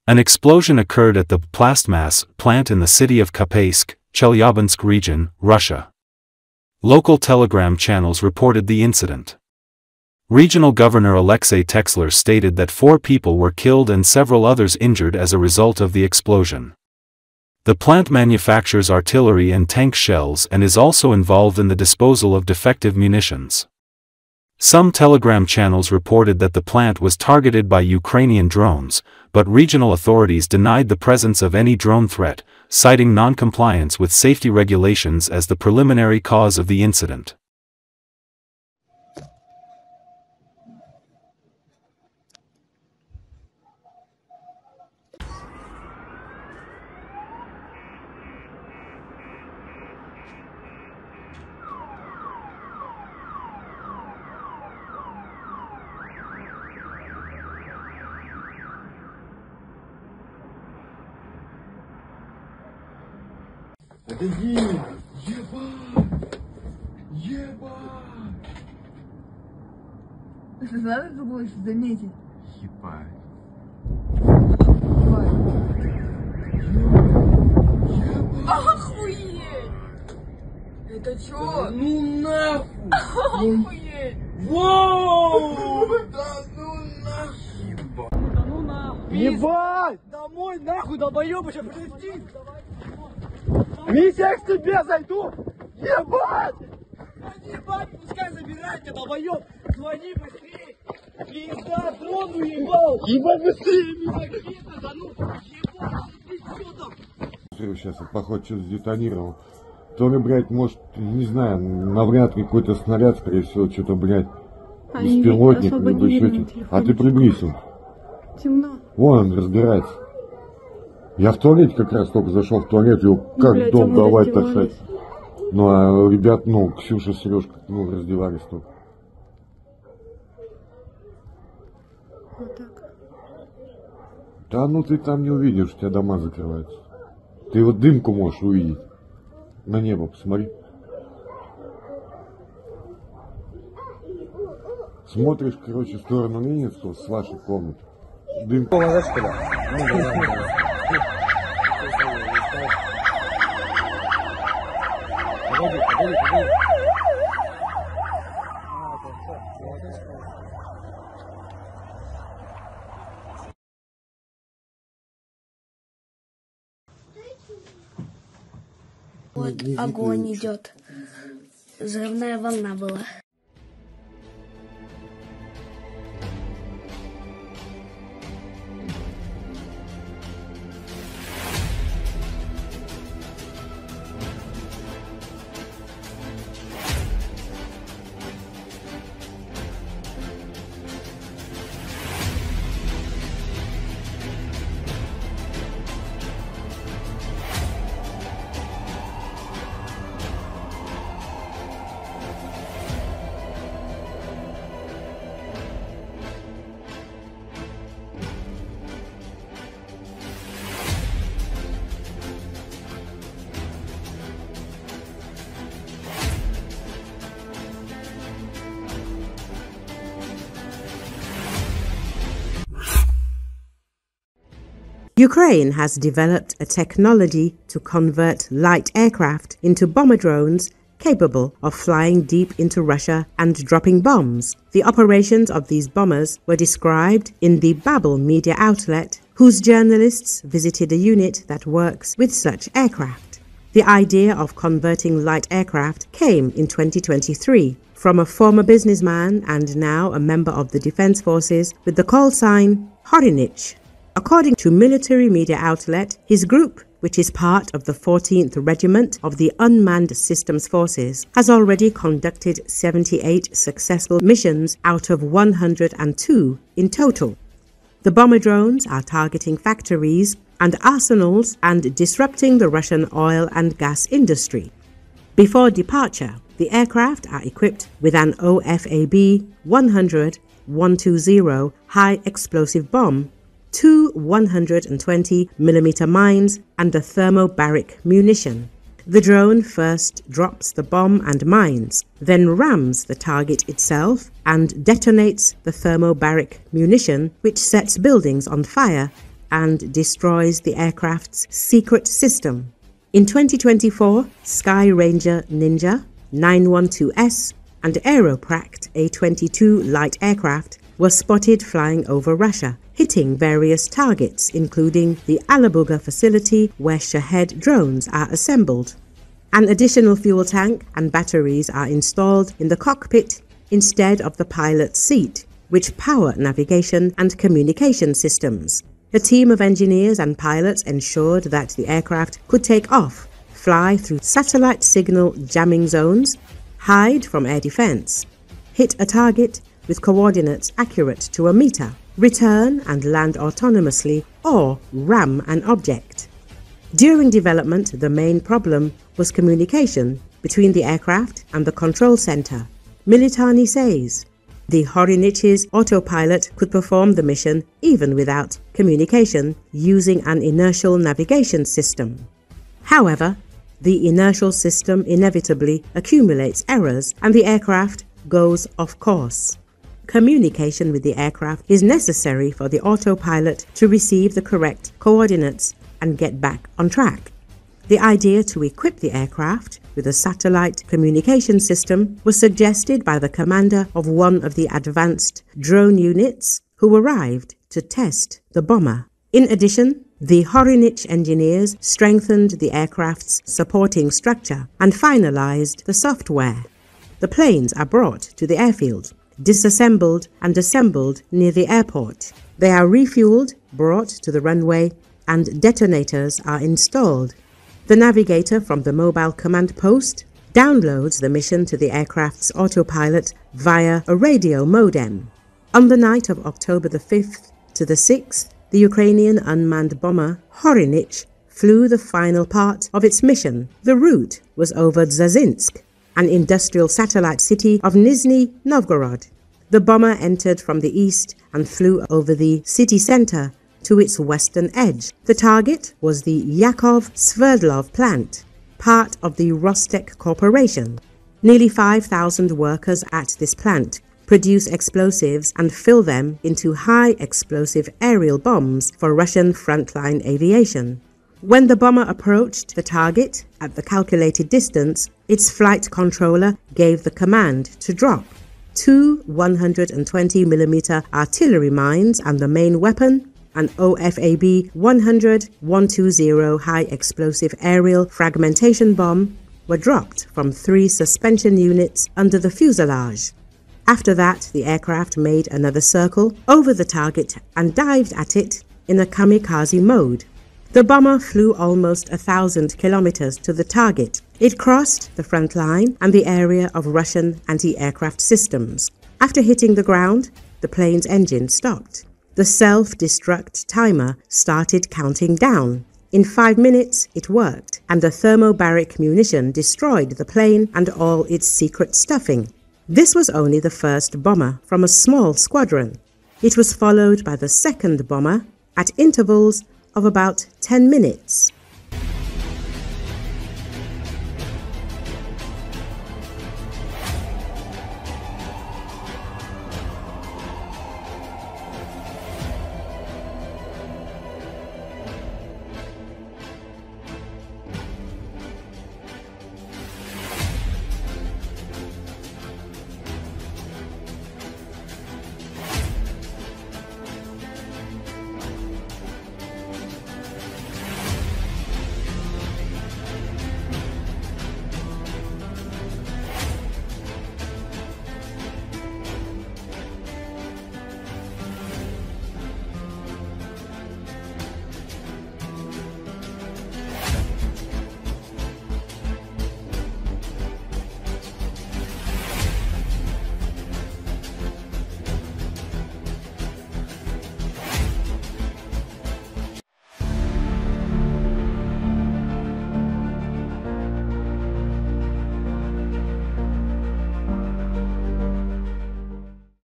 An explosion occurred at the plastmass plant in the city of Kapeysk, Chelyabinsk region, Russia. Local telegram channels reported the incident. Regional Governor Alexei Texler stated that 4 people were killed and several others injured as a result of the explosion. The plant manufactures artillery and tank shells and is also involved in the disposal of defective munitions. Some telegram channels reported that the plant was targeted by Ukrainian drones, but regional authorities denied the presence of any drone threat, citing non-compliance with safety regulations as the preliminary cause of the incident. Отойди! Ебать! Ебать! Что надо было заметить? Ебать! Охуеть! Это чё? Ну нахуй! Охуеть! Воу! Да ну нахуй! Ебать! Да ну нахуй! Ебать! Домой нахуй, долбоёбы, сейчас подожди! Митя, я к тебе зайду! Ебать! Ебать, пускай забирает тебя, долбоёб! Звони быстрее! Пизда, дрон уебал! Ебать быстрее, Митя! Пизда, да ну! Ебать, ты чё там? Сейчас, походу, что-то сдетонировал. То ли, блядь, может, не знаю, навряд ли какой-то снаряд, скорее всего, что-то, блядь, беспилотник, либо еще что-то. А ты приблизь. Темно. Вон он разбирается. Я в туалете как раз только зашел в туалет, его как блядь, дом а мы давать раздевались. тащать. Ну, а ребят, ну, Ксюша, Сережка, ну, раздевались только. Вот так. Да ну ты там не увидишь, у тебя дома закрываются. Ты вот дымку можешь увидеть. На небо посмотри. Смотришь, короче, в сторону Ленинского с вашей комнаты. Дымку. Вот огонь идет. Взрывная волна была. Ukraine has developed a technology to convert light aircraft into bomber drones capable of flying deep into Russia and dropping bombs. The operations of these bombers were described in the Babel media outlet, whose journalists visited a unit that works with such aircraft. The idea of converting light aircraft came in 2023 from a former businessman and now a member of the Defense Forces with the call sign Horinich. According to military media outlet, his group, which is part of the 14th Regiment of the Unmanned Systems Forces, has already conducted 78 successful missions out of 102 in total. The bomber drones are targeting factories and arsenals and disrupting the Russian oil and gas industry. Before departure, the aircraft are equipped with an OFAB 100-120 high explosive bomb, 2 120mm mines and a thermobaric munition. The drone first drops the bomb and mines, then rams the target itself and detonates the thermobaric munition, which sets buildings on fire and destroys the aircraft's secret system. In 2024, Sky Ranger Ninja 912S and Aeropract A-22 light aircraft were spotted flying over Russia, hitting various targets including the Alabuga facility where Shahed drones are assembled. An additional fuel tank and batteries are installed in the cockpit instead of the pilot's seat, which power navigation and communication systems. A team of engineers and pilots ensured that the aircraft could take off, fly through satellite signal jamming zones, hide from air defense, hit a target with coordinates accurate to a meter, return and land autonomously, or ram an object. During development, the main problem was communication between the aircraft and the control center. Militani says the Horinich's autopilot could perform the mission even without communication using an inertial navigation system. However, the inertial system inevitably accumulates errors and the aircraft goes off course. Communication with the aircraft is necessary for the autopilot to receive the correct coordinates and get back on track. The idea to equip the aircraft with a satellite communication system was suggested by the commander of one of the advanced drone units who arrived to test the bomber. In addition, the Horinich engineers strengthened the aircraft's supporting structure and finalized the software. The planes are brought to the airfield, disassembled and assembled near the airport. They are refueled, brought to the runway, and detonators are installed. The navigator from the mobile command post downloads the mission to the aircraft's autopilot via a radio modem. On the night of October the 5th to the 6th, the Ukrainian unmanned bomber Horinich flew the final part of its mission. The route was over Zazinsk, an industrial satellite city of Nizhny Novgorod. The bomber entered from the east and flew over the city center to its western edge. The target was the Yakov Sverdlov plant, part of the Rostec Corporation. Nearly 5,000 workers at this plant produce explosives and fill them into high-explosive aerial bombs for Russian frontline aviation. When the bomber approached the target at the calculated distance, its flight controller gave the command to drop. 2 120mm artillery mines and the main weapon, an OFAB 100-120 high-explosive aerial fragmentation bomb, were dropped from 3 suspension units under the fuselage. After that, the aircraft made another circle over the target and dived at it in a kamikaze mode. The bomber flew almost 1,000 kilometers to the target. It crossed the front line and the area of Russian anti-aircraft systems. After hitting the ground, the plane's engine stopped. The self-destruct timer started counting down. In 5 minutes, it worked, and the thermobaric munition destroyed the plane and all its secret stuffing. This was only the first bomber from a small squadron. It was followed by the second bomber at intervals of about 10 minutes.